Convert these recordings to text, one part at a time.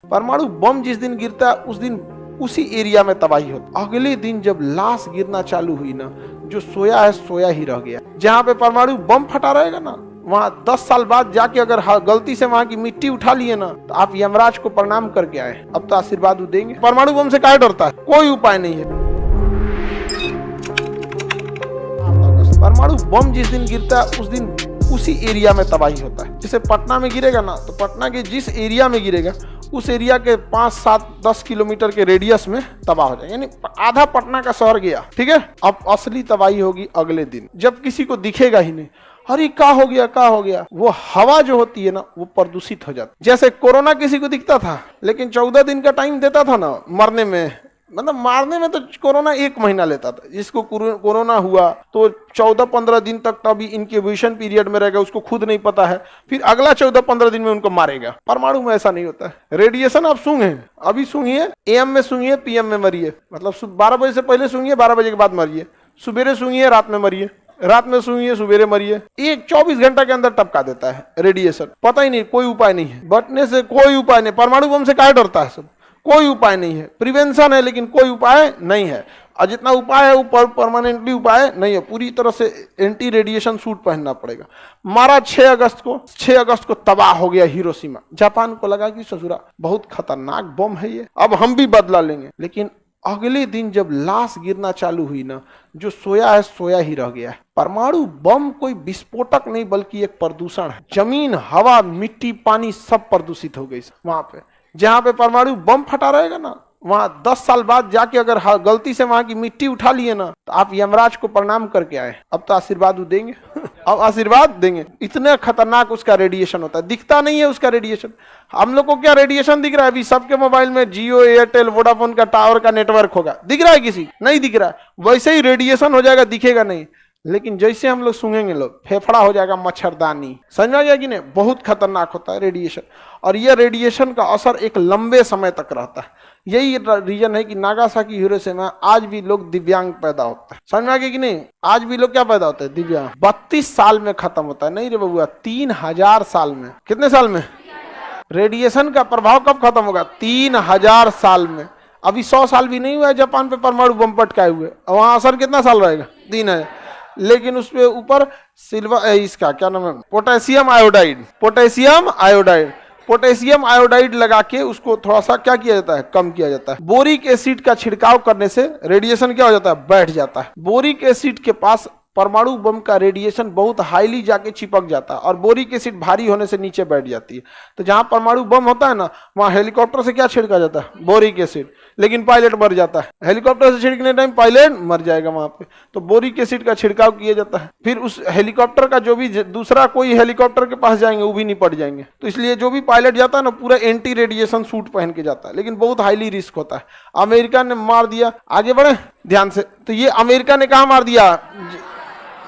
परमाणु बम जिस दिन गिरता है उस दिन उसी एरिया में तबाही होती। अगले दिन जब लाश गिरना चालू हुई ना, जो सोया है सोया ही रह गया। जहाँ पे परमाणु बम फटा रहेगा ना, वहाँ 10 साल बाद जाके अगर गलती से वहाँ की मिट्टी उठा लिए ना, तो आप यमराज को प्रणाम करके आए, अब तो आशीर्वाद देंगे। परमाणु बम से काहे डरता है? कोई उपाय नहीं है। परमाणु बम जिस दिन गिरता है उस दिन उसी एरिया में तबाही होता है। जैसे पटना में गिरेगा ना, तो पटना के जिस एरिया में गिरेगा उस एरिया के 5, 7, 10 किलोमीटर के रेडियस में तबाह हो जाएगा, यानी आधा पटना का शहर गया। ठीक है, अब असली तबाही होगी अगले दिन, जब किसी को दिखेगा ही नहीं। अरे क्या हो गया, क्या हो गया? वो हवा जो होती है ना, वो प्रदूषित हो जाती। जैसे कोरोना किसी को दिखता था, लेकिन 14 दिन का टाइम देता था ना मरने में, मतलब मारने में तो कोरोना 1 महीना लेता था। जिसको कोरोना हुआ तो 14-15 दिन तक तो अभी इंक्यूबेशन पीरियड में रहेगा, उसको खुद नहीं पता है, फिर अगला 14-15 दिन में उनको मारेगा। परमाणु में ऐसा नहीं होता है। रेडिएशन आप सूंघे, अभी सूंघिए, AM में सूंघिए, PM में मरिए, मतलब 12 बजे से पहले सूंघिए, 12 बजे के बाद मरिए, सुबेरे सूंघिए, रात में मरिए, रात में सूंघिए, सुबेरे मरिए। एक 24 घंटा के अंदर टपका देता है रेडिएशन। पता ही नहीं, कोई उपाय नहीं है, बटने से कोई उपाय नहीं। परमाणु बम से काहे डरता है? सब कोई उपाय नहीं है। प्रिवेंशन है लेकिन कोई उपाय नहीं है, और जितना उपाय है वो परमानेंटली उपाय नहीं है। पूरी तरह से एंटी रेडिएशन सूट पहनना पड़ेगा। मारा 6 अगस्त को तबाह हो गया हिरोशिमा। जापान को लगा कि ससुरा बहुत खतरनाक बम है ये, अब हम भी बदला लेंगे। लेकिन अगले दिन जब लाश गिरना चालू हुई ना, जो सोया है सोया ही रह गया है। परमाणु बम कोई विस्फोटक नहीं बल्कि एक प्रदूषण है। जमीन, हवा, मिट्टी, पानी सब प्रदूषित हो गई वहां पे। जहाँ पे परमाणु बम फटा रहेगा ना, वहाँ 10 साल बाद जाके अगर गलती से वहाँ की मिट्टी उठा लिए ना, तो आप यमराज को प्रणाम करके आए, अब तो आशीर्वाद देंगे। अब आशीर्वाद देंगे। इतने खतरनाक उसका रेडिएशन होता है, दिखता नहीं है उसका रेडिएशन। हम लोग को क्या रेडिएशन दिख रहा है? अभी सबके मोबाइल में जियो, एयरटेल, वोडाफोन का टावर का नेटवर्क होगा, दिख रहा है? किसी नहीं दिख रहा है। वैसे ही रेडिएशन हो जाएगा, दिखेगा नहीं। लेकिन जैसे हम लोग सूंघेंगे, लोग फेफड़ा हो जाएगा मच्छरदानी। समझ में आ गया कि नहीं? बहुत खतरनाक होता है रेडिएशन, और यह रेडिएशन का असर एक लंबे समय तक रहता है। यही रीजन है कि नागासाकी, हिरोशिमा आज भी लोग दिव्यांग पैदा होता है। समझ में आ गया कि नहीं? आज भी लोग क्या पैदा होते हैं? दिव्यांग। 32 साल में खत्म होता है। नहीं रे बबुआ, 3000 साल में। कितने साल में? रेडिएशन का प्रभाव कब खत्म होगा? 3000 साल में। अभी 100 साल भी नहीं हुआ है जापान पे परमाणु बम पटकाए हुए, वहां असर कितना साल रहेगा? 3000। लेकिन उसपे ऊपर सिल्वर, इसका क्या नाम है, पोटेशियम आयोडाइड लगा के उसको थोड़ा सा क्या किया जाता है? कम किया जाता है। बोरिक एसिड का छिड़काव करने से रेडिएशन क्या हो जाता है? बैठ जाता है। बोरिक एसिड के पास परमाणु बम का रेडिएशन बहुत हाईली जाके चिपक जाता है, और बोरिक एसिड भारी होने से नीचे बैठ जाती है। तो जहां परमाणु बम होता है ना, वहां हेलीकॉप्टर से क्या छिड़का जाता है? Boric acid. लेकिन पायलट मर जाता है। हेलीकॉप्टर से छिड़कने टाइम पायलट मर जाएगा वहां पे। तो बोरिक एसिड का छिड़काव किया जाता है। फिर उस हेलीकॉप्टर का जो भी दूसरा कोई हेलीकॉप्टर के पास जाएंगे, वो भी निपट जाएंगे। तो इसलिए जो भी पायलट जाता है ना, पूरा एंटी रेडिएशन सूट पहन के जाता है, लेकिन बहुत हाईली रिस्क होता है। अमेरिका ने मार दिया। आगे बढ़े ध्यान से। तो ये अमेरिका ने कहा मार दिया?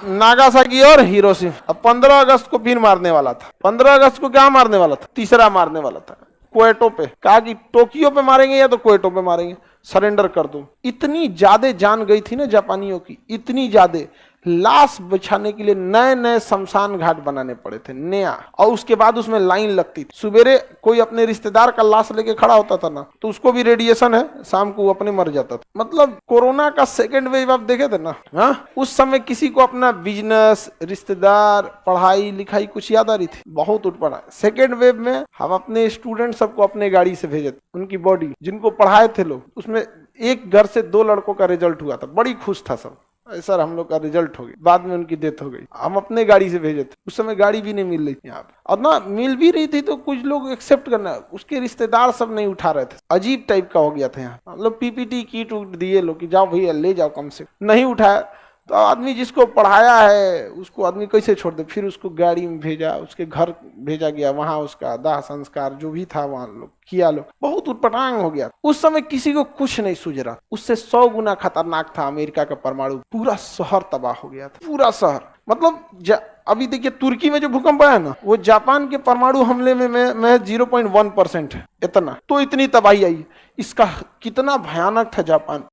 नागासाकी और हिरोशिमा। अब 15 अगस्त को फिर मारने वाला था। 15 अगस्त को क्या मारने वाला था? तीसरा मारने वाला था, क्वेटो पे। कहा कि टोक्यो पे मारेंगे या तो क्वेटो पे मारेंगे, सरेंडर कर दो। इतनी ज्यादा जान गई थी ना जापानियों की, इतनी ज्यादा, लाश बिछाने के लिए नए नए शमशान घाट बनाने पड़े थे, नया। और उसके बाद उसमें लाइन लगती थी। सुबेरे कोई अपने रिश्तेदार का लाश लेके खड़ा होता था ना, तो उसको भी रेडिएशन है, शाम को वो अपने मर जाता था। मतलब कोरोना का सेकेंड वेव आप देखे थे ना, हाँ, उस समय किसी को अपना बिजनेस, रिश्तेदार, पढ़ाई लिखाई कुछ याद आ रही थी? बहुत उठ पड़ा। सेकेंड वेव में हम अपने स्टूडेंट सबको अपने गाड़ी से भेजे थे, उनकी बॉडी, जिनको पढ़ाए थे लोग, उसमें एक घर से 2 लड़कों का रिजल्ट हुआ था। बड़ी खुश था सब, सर हम लोग का रिजल्ट हो गई। बाद में उनकी डेथ हो गई। हम अपने गाड़ी से भेजे थे। उस समय गाड़ी भी नहीं मिल रही थी यहाँ पे, और ना मिल भी रही थी तो कुछ लोग एक्सेप्ट करना, उसके रिश्तेदार सब नहीं उठा रहे थे। अजीब टाइप का हो गया था यहाँ। हम लोग PPT किट दिए लोग कि जाओ भैया ले जाओ, कम से नहीं उठाया। तो आदमी जिसको पढ़ाया है उसको आदमी कैसे छोड़ दे? फिर उसको गाड़ी में भेजा, उसके घर भेजा गया, वहां उसका दाह संस्कार जो भी था वहां लोग किया। लोग बहुत उटपटांग हो गया। उस समय किसी को कुछ नहीं सूझ रहा। उससे 100 गुना खतरनाक था अमेरिका का परमाणु। पूरा शहर तबाह हो गया था, पूरा शहर। मतलब अभी देखिए तुर्की में जो भूकंप आया ना, वो जापान के परमाणु हमले में 0.1% है, इतना। तो इतनी तबाही आई। इसका कितना भयानक था जापान।